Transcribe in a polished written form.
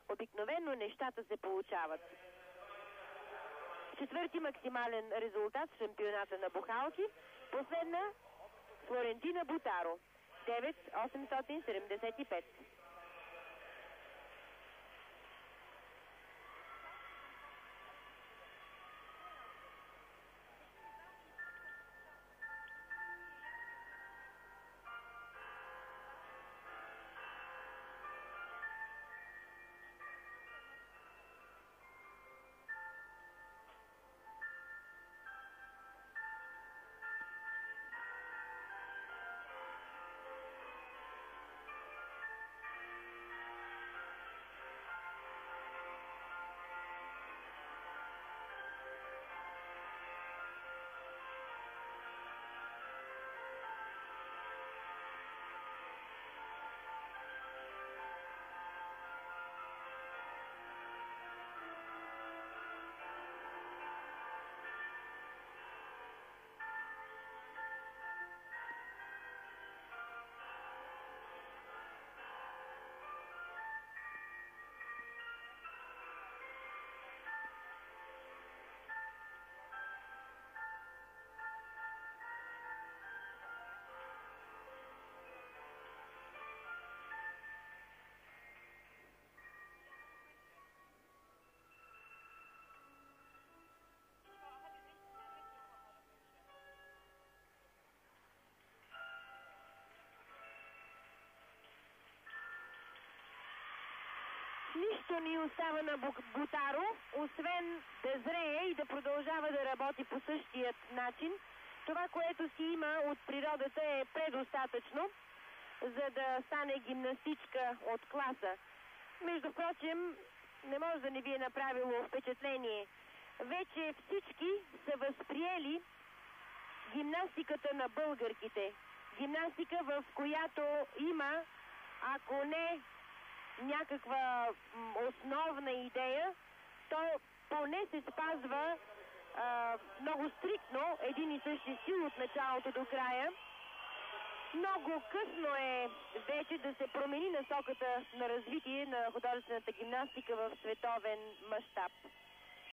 обикновено нещата се получават. Четвърти максимален резултат в шампионата на бухалки. Последна Флорентина Бутаро. 9,875. Нищо ни остава на Бутаро, освен да зрее и да продължава да работи по същият начин. Това, което си има от природата, е предостатъчно, за да стане гимнастичка от класа. Между прочим, не може да не ви е направило впечатление. Вече всички са възприели гимнастиката на българките. Гимнастика, в която има, ако не някаква основна идея, то поне се спазва много стриктно един и същи стил от началото до края. Много късно е вече да се промени насоката на развитие на художествената гимнастика в световен мащаб.